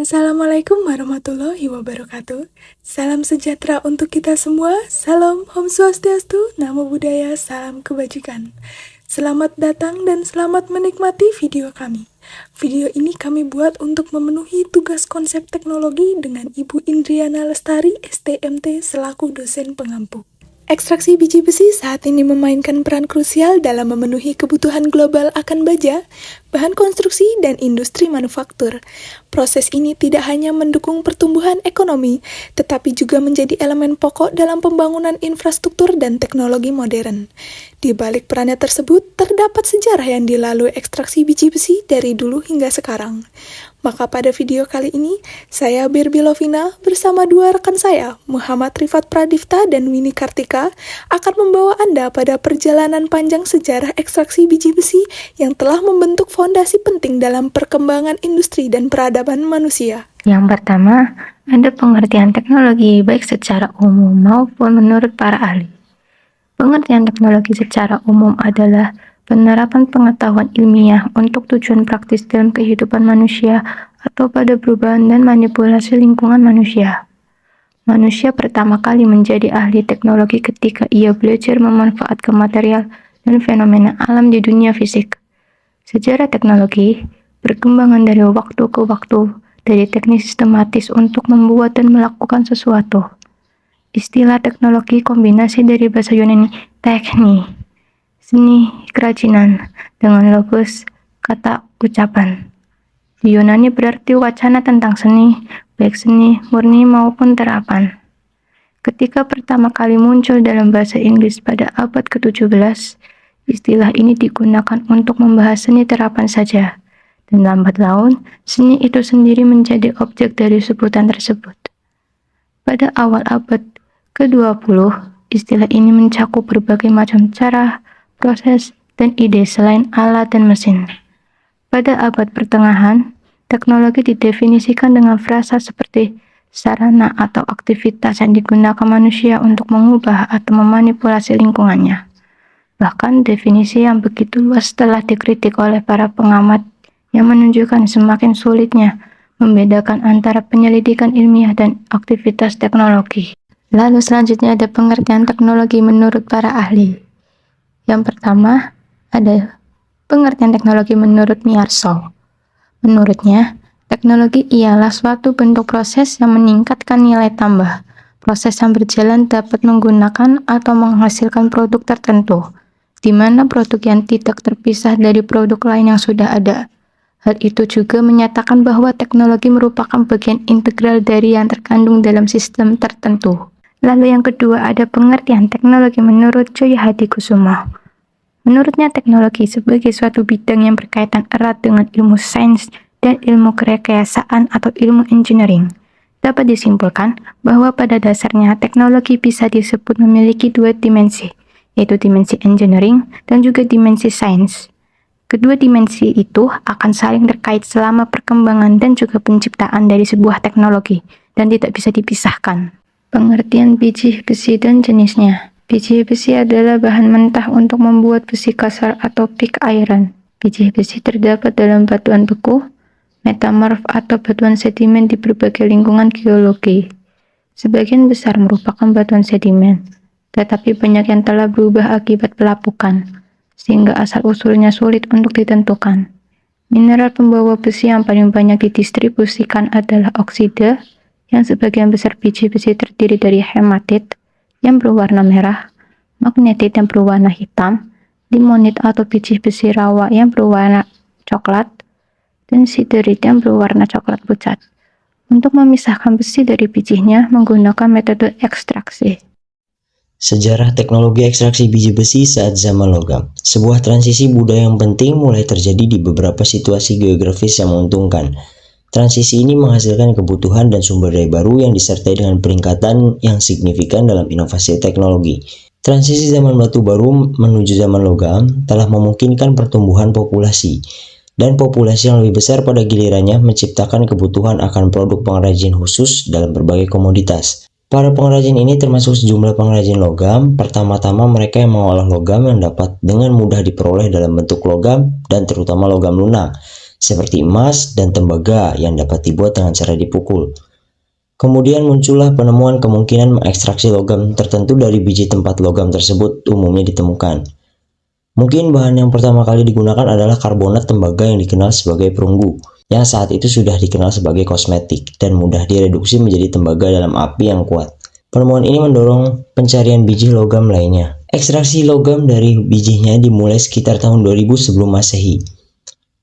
Assalamualaikum warahmatullahi wabarakatuh. Salam sejahtera untuk kita semua. Salam Om Swastiastu, Namo Buddhaya, salam kebajikan. Selamat datang dan selamat menikmati video kami. Video ini kami buat untuk memenuhi tugas konsep teknologi dengan Ibu Indriana Lestari, STMT, selaku dosen pengampu. Ekstraksi biji besi saat ini memainkan peran krusial dalam memenuhi kebutuhan global akan baja, bahan konstruksi, dan industri manufaktur. Proses ini tidak hanya mendukung pertumbuhan ekonomi, tetapi juga menjadi elemen pokok dalam pembangunan infrastruktur dan teknologi modern. Di balik perannya tersebut, terdapat sejarah yang dilalui ekstraksi biji besi dari dulu hingga sekarang. Maka pada video kali ini, saya Birbi Lovina bersama dua rekan saya, Muhammad Rifat Pradipta dan Winnie Kartika, akan membawa Anda pada perjalanan panjang sejarah ekstraksi biji besi yang telah membentuk fondasi penting dalam perkembangan industri dan peradaban manusia. Yang pertama, ada pengertian teknologi baik secara umum maupun menurut para ahli. Pengertian teknologi secara umum adalah penerapan pengetahuan ilmiah untuk tujuan praktis dalam kehidupan manusia atau pada perubahan dan manipulasi lingkungan manusia. Manusia pertama kali menjadi ahli teknologi ketika ia belajar memanfaatkan material dan fenomena alam di dunia fisik. Sejarah teknologi berkembangan dari waktu ke waktu, dari teknik sistematis untuk membuat dan melakukan sesuatu. Istilah teknologi kombinasi dari bahasa Yunani tekni, seni kerajinan, dengan logos kata ucapan. Di Yunani berarti wacana tentang seni, baik seni murni maupun terapan. Ketika pertama kali muncul dalam bahasa Inggris pada abad ke-17, istilah ini digunakan untuk membahas seni terapan saja, dan lambat laun seni itu sendiri menjadi objek dari sebutan tersebut. Pada awal abad ke-20, istilah ini mencakup berbagai macam cara, proses, dan ide selain alat dan mesin. Pada abad pertengahan, teknologi didefinisikan dengan frasa seperti sarana atau aktivitas yang digunakan manusia untuk mengubah atau memanipulasi lingkungannya. Bahkan definisi yang begitu luas telah dikritik oleh para pengamat yang menunjukkan semakin sulitnya membedakan antara penyelidikan ilmiah dan aktivitas teknologi. Lalu selanjutnya ada pengertian teknologi menurut para ahli. Yang pertama, ada pengertian teknologi menurut Meyersold. Menurutnya, teknologi ialah suatu bentuk proses yang meningkatkan nilai tambah. Proses yang berjalan dapat menggunakan atau menghasilkan produk tertentu, di mana produk yang tidak terpisah dari produk lain yang sudah ada. Hal itu juga menyatakan bahwa teknologi merupakan bagian integral dari yang terkandung dalam sistem tertentu. Lalu yang kedua ada pengertian teknologi menurut Joy Hadikusumo. Menurutnya teknologi sebagai suatu bidang yang berkaitan erat dengan ilmu sains dan ilmu kerekayasaan atau ilmu engineering. Dapat disimpulkan bahwa pada dasarnya teknologi bisa disebut memiliki dua dimensi, yaitu dimensi engineering dan juga dimensi sains. Kedua dimensi itu akan saling terkait selama perkembangan dan juga penciptaan dari sebuah teknologi dan tidak bisa dipisahkan. Pengertian biji besi dan jenisnya. Biji besi adalah bahan mentah untuk membuat besi kasar atau pig iron. Biji besi terdapat dalam batuan beku, metamorf atau batuan sedimen di berbagai lingkungan geologi. Sebagian besar merupakan batuan sedimen, tetapi banyak yang telah berubah akibat pelapukan, sehingga asal-usulnya sulit untuk ditentukan. Mineral pembawa besi yang paling banyak didistribusikan adalah oksida, yang sebagian besar biji besi terdiri dari hematit yang berwarna merah, magnetit yang berwarna hitam, limonit atau biji besi rawa yang berwarna coklat, dan siderit yang berwarna coklat pucat. Untuk memisahkan besi dari bijinya menggunakan metode ekstraksi. Sejarah teknologi ekstraksi biji besi saat zaman logam. Sebuah transisi budaya yang penting mulai terjadi di beberapa situasi geografis yang menguntungkan. Transisi ini menghasilkan kebutuhan dan sumber daya baru yang disertai dengan peningkatan yang signifikan dalam inovasi teknologi. Transisi zaman batu baru menuju zaman logam telah memungkinkan pertumbuhan populasi, dan populasi yang lebih besar pada gilirannya menciptakan kebutuhan akan produk pengrajin khusus dalam berbagai komoditas. Para pengrajin ini termasuk sejumlah pengrajin logam. Pertama-tama mereka yang mengolah logam yang dapat dengan mudah diperoleh dalam bentuk logam dan terutama logam lunak. seperti emas dan tembaga yang dapat dibuat dengan cara dipukul. Kemudian muncullah penemuan kemungkinan mengekstraksi logam tertentu dari biji tempat logam tersebut umumnya ditemukan. Mungkin bahan yang pertama kali digunakan adalah karbonat tembaga yang dikenal sebagai perunggu, yang saat itu sudah dikenal sebagai kosmetik dan mudah direduksi menjadi tembaga dalam api yang kuat. Penemuan ini mendorong pencarian biji logam lainnya. Ekstraksi logam dari bijinya dimulai sekitar tahun 2000 sebelum Masehi.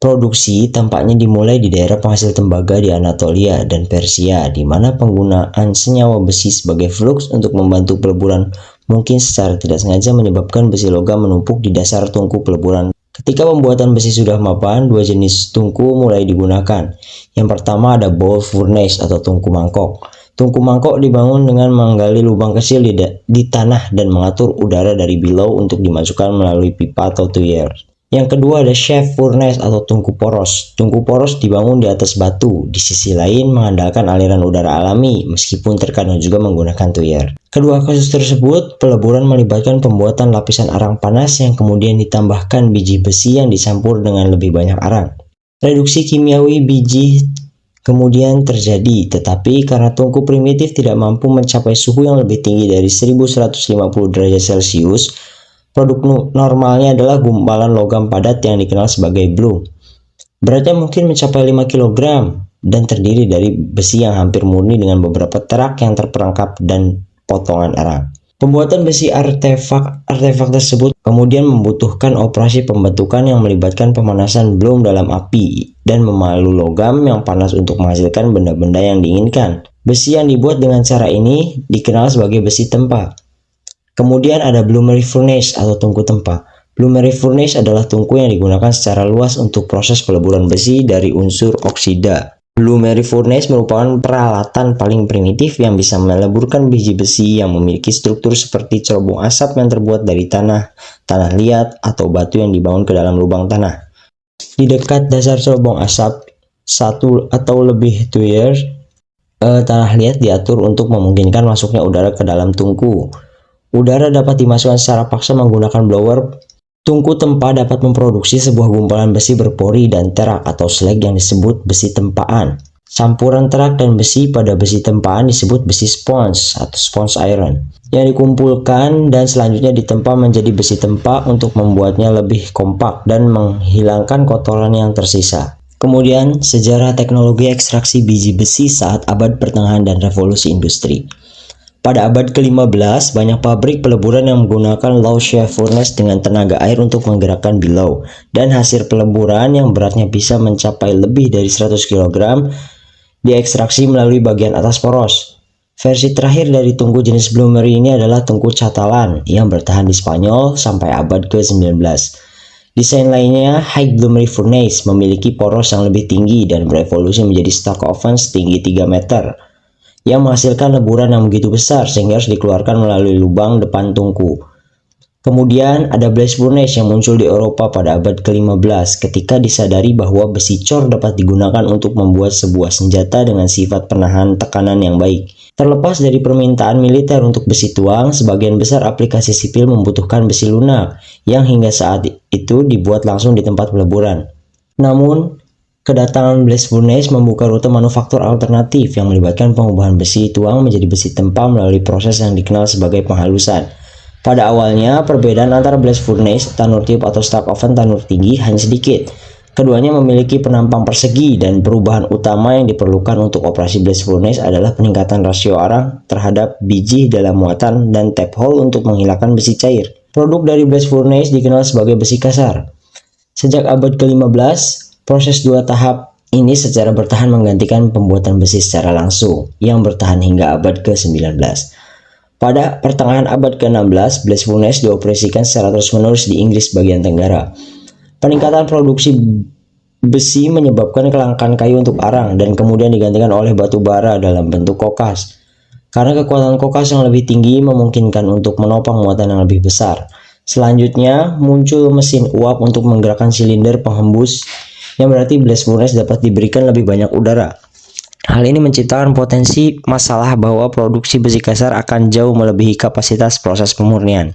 Produksi tampaknya dimulai di daerah penghasil tembaga di Anatolia dan Persia, di mana penggunaan senyawa besi sebagai flux untuk membantu peleburan mungkin secara tidak sengaja menyebabkan besi logam menumpuk di dasar tungku peleburan. Ketika pembuatan besi sudah mapan, dua jenis tungku mulai digunakan. Yang pertama ada bowl furnace atau tungku mangkok. Tungku mangkok dibangun dengan menggali lubang kecil di tanah dan mengatur udara dari below untuk dimasukkan melalui pipa atau tuyer. Yang kedua ada shaft furnace atau tungku poros. Tungku poros dibangun di atas batu, di sisi lain mengandalkan aliran udara alami, meskipun terkadang juga menggunakan tuyer. Kedua kasus tersebut, peleburan melibatkan pembuatan lapisan arang panas yang kemudian ditambahkan biji besi yang dicampur dengan lebih banyak arang. Reduksi kimiawi biji kemudian terjadi, tetapi karena tungku primitif tidak mampu mencapai suhu yang lebih tinggi dari 1150 derajat Celcius, produk normalnya adalah gumpalan logam padat yang dikenal sebagai bloom. Beratnya mungkin mencapai 5 kg dan terdiri dari besi yang hampir murni dengan beberapa terak yang terperangkap dan potongan arang. Pembuatan besi artefak tersebut kemudian membutuhkan operasi pembentukan yang melibatkan pemanasan bloom dalam api dan memalu logam yang panas untuk menghasilkan benda-benda yang diinginkan. Besi yang dibuat dengan cara ini dikenal sebagai besi tempa. Kemudian ada bloomery furnace atau tungku tempa. Bloomery furnace adalah tungku yang digunakan secara luas untuk proses peleburan besi dari unsur oksida. Bloomery furnace merupakan peralatan paling primitif yang bisa meleburkan biji besi yang memiliki struktur seperti cerobong asap yang terbuat dari tanah liat, atau batu yang dibangun ke dalam lubang tanah. Di dekat dasar cerobong asap, satu atau lebih tuyer tanah liat diatur untuk memungkinkan masuknya udara ke dalam tungku. Udara dapat dimasukkan secara paksa menggunakan blower. Tungku tempa dapat memproduksi sebuah gumpalan besi berpori dan terak atau slag yang disebut besi tempaan. Campuran terak dan besi pada besi tempaan disebut besi sponge atau sponge iron, yang dikumpulkan dan selanjutnya ditempa menjadi besi tempa untuk membuatnya lebih kompak dan menghilangkan kotoran yang tersisa. Kemudian, sejarah teknologi ekstraksi biji besi saat abad pertengahan dan revolusi industri. Pada abad ke-15, banyak pabrik peleburan yang menggunakan low shaft furnace dengan tenaga air untuk menggerakkan below, dan hasil peleburan yang beratnya bisa mencapai lebih dari 100 kg diekstraksi melalui bagian atas poros. Versi terakhir dari tungku jenis bloomery ini adalah tungku catalan yang bertahan di Spanyol sampai abad ke-19. Desain lainnya, high bloomery furnace, memiliki poros yang lebih tinggi dan berevolusi menjadi stock oven setinggi 3 meter. Yang menghasilkan leburan yang begitu besar sehingga harus dikeluarkan melalui lubang depan tungku. Kemudian ada blast furnace yang muncul di Eropa pada abad ke-15 ketika disadari bahwa besi cor dapat digunakan untuk membuat sebuah senjata dengan sifat penahan tekanan yang baik. Terlepas dari permintaan militer untuk besi tuang, sebagian besar aplikasi sipil membutuhkan besi lunak yang hingga saat itu dibuat langsung di tempat peleburan. Namun, kedatangan blast furnace membuka rute manufaktur alternatif yang melibatkan pengubahan besi tuang menjadi besi tempa melalui proses yang dikenal sebagai penghalusan. Pada awalnya, perbedaan antara blast furnace, tanur tiup atau stock oven tanur tinggi hanya sedikit. Keduanya memiliki penampang persegi dan perubahan utama yang diperlukan untuk operasi blast furnace adalah peningkatan rasio arang terhadap biji dalam muatan dan tap hole untuk menghilangkan besi cair. Produk dari blast furnace dikenal sebagai besi kasar. Sejak abad ke-15, proses dua tahap ini secara bertahan menggantikan pembuatan besi secara langsung yang bertahan hingga abad ke-19. Pada pertengahan abad ke-16, blast furnace dioperasikan secara terus-menerus di Inggris bagian tenggara. Peningkatan produksi besi menyebabkan kelangkaan kayu untuk arang dan kemudian digantikan oleh batu bara dalam bentuk kokas. Karena kekuatan kokas yang lebih tinggi memungkinkan untuk menopang muatan yang lebih besar. Selanjutnya, muncul mesin uap untuk menggerakkan silinder penghembus yang berarti blast furnace dapat diberikan lebih banyak udara. Hal ini menciptakan potensi masalah bahwa produksi besi kasar akan jauh melebihi kapasitas proses pemurnian.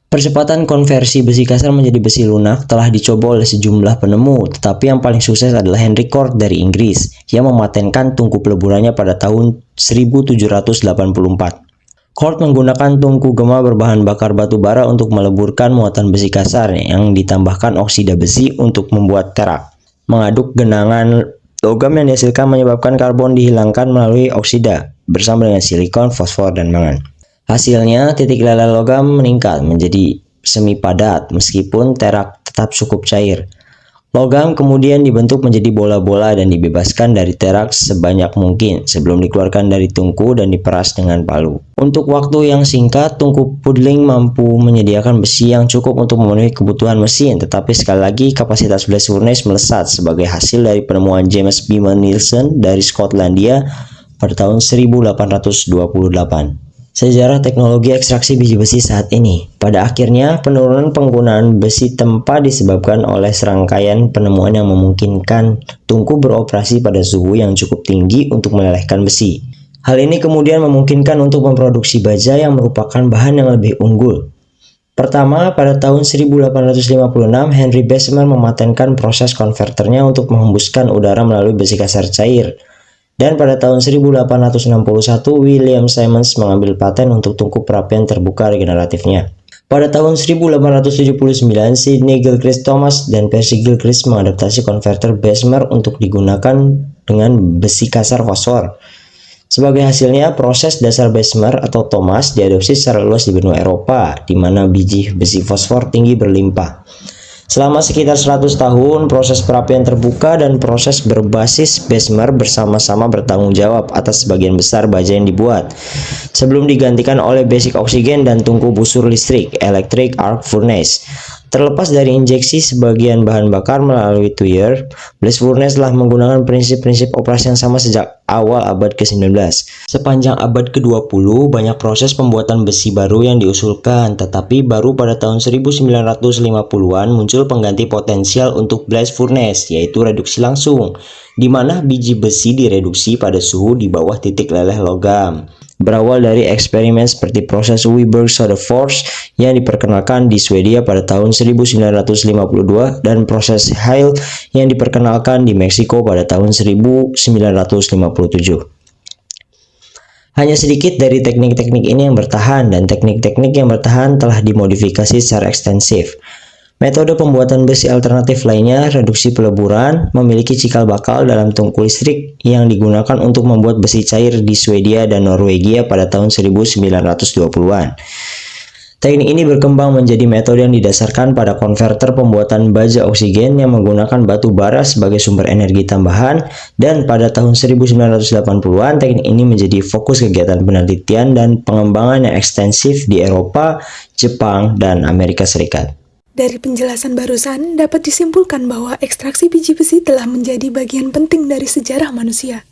Percepatan konversi besi kasar menjadi besi lunak telah dicoba oleh sejumlah penemu, tetapi yang paling sukses adalah Henry Cort dari Inggris yang mematenkan tungku peleburannya pada tahun 1784. Cort menggunakan tungku gema berbahan bakar batu bara untuk meleburkan muatan besi kasar yang ditambahkan oksida besi untuk membuat terak. Mengaduk genangan logam yang dihasilkan menyebabkan karbon dihilangkan melalui oksida bersama dengan silikon, fosfor, dan mangan. Hasilnya, titik leleh logam meningkat menjadi semi padat meskipun terak tetap cukup cair. Logam kemudian dibentuk menjadi bola-bola dan dibebaskan dari terak sebanyak mungkin sebelum dikeluarkan dari tungku dan diperas dengan palu. Untuk waktu yang singkat, tungku pudling mampu menyediakan besi yang cukup untuk memenuhi kebutuhan mesin, tetapi sekali lagi kapasitas blast furnace melesat sebagai hasil dari penemuan James Beeman Nielsen dari Skotlandia pada tahun 1828. Sejarah teknologi ekstraksi biji besi saat ini. Pada akhirnya, penurunan penggunaan besi tempa disebabkan oleh serangkaian penemuan yang memungkinkan tungku beroperasi pada suhu yang cukup tinggi untuk melelehkan besi. Hal ini kemudian memungkinkan untuk memproduksi baja yang merupakan bahan yang lebih unggul. Pertama, pada tahun 1856, Henry Bessemer mematenkan proses konverternya untuk menghembuskan udara melalui besi kasar cair. Dan pada tahun 1861, William Simmons mengambil paten untuk tungku perapian terbuka regeneratifnya. Pada tahun 1879, Sidney Gilchrist Thomas dan Percy Gilchrist mengadaptasi konverter Bessemer untuk digunakan dengan besi kasar fosfor. Sebagai hasilnya, proses dasar Bessemer atau Thomas diadopsi secara luas di benua Eropa, di mana biji besi fosfor tinggi berlimpah. Selama sekitar 100 tahun, proses perapian terbuka dan proses berbasis Bessemer bersama-sama bertanggung jawab atas sebagian besar baja yang dibuat, sebelum digantikan oleh basic oksigen dan tungku busur listrik, electric arc furnace. Terlepas dari injeksi sebagian bahan bakar melalui tuyer, blast furnace telah menggunakan prinsip-prinsip operasi yang sama sejak awal abad ke-19. Sepanjang abad ke-20, banyak proses pembuatan besi baru yang diusulkan, tetapi baru pada tahun 1950-an muncul pengganti potensial untuk blast furnace, yaitu reduksi langsung, di mana biji besi direduksi pada suhu di bawah titik leleh logam. Berawal dari eksperimen seperti proses Wiberg-Söderfors yang diperkenalkan di Swedia pada tahun 1952 dan proses Hale yang diperkenalkan di Meksiko pada tahun 1957. Hanya sedikit dari teknik-teknik ini yang bertahan, dan teknik-teknik yang bertahan telah dimodifikasi secara ekstensif. Metode pembuatan besi alternatif lainnya, reduksi peleburan, memiliki cikal bakal dalam tungku listrik yang digunakan untuk membuat besi cair di Swedia dan Norwegia pada tahun 1920-an. Teknik ini berkembang menjadi metode yang didasarkan pada konverter pembuatan baja oksigen yang menggunakan batu bara sebagai sumber energi tambahan, dan pada tahun 1980-an teknik ini menjadi fokus kegiatan penelitian dan pengembangan yang ekstensif di Eropa, Jepang, dan Amerika Serikat. Dari penjelasan barusan, dapat disimpulkan bahwa ekstraksi biji besi telah menjadi bagian penting dari sejarah manusia.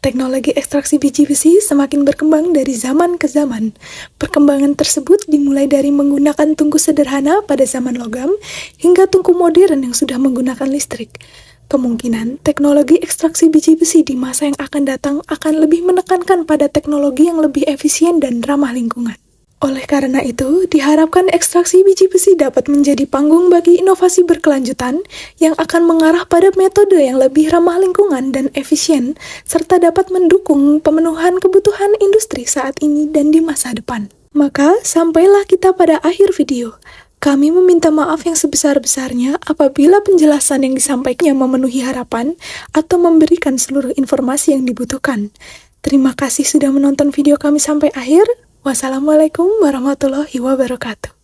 Teknologi ekstraksi biji besi semakin berkembang dari zaman ke zaman. Perkembangan tersebut dimulai dari menggunakan tungku sederhana pada zaman logam, hingga tungku modern yang sudah menggunakan listrik. Kemungkinan teknologi ekstraksi biji besi di masa yang akan datang akan lebih menekankan pada teknologi yang lebih efisien dan ramah lingkungan. Oleh karena itu, diharapkan ekstraksi biji besi dapat menjadi panggung bagi inovasi berkelanjutan yang akan mengarah pada metode yang lebih ramah lingkungan dan efisien, serta dapat mendukung pemenuhan kebutuhan industri saat ini dan di masa depan. Maka, sampailah kita pada akhir video. Kami meminta maaf yang sebesar-besarnya apabila penjelasan yang disampaikannya memenuhi harapan atau memberikan seluruh informasi yang dibutuhkan. Terima kasih sudah menonton video kami sampai akhir. Wassalamualaikum warahmatullahi wabarakatuh.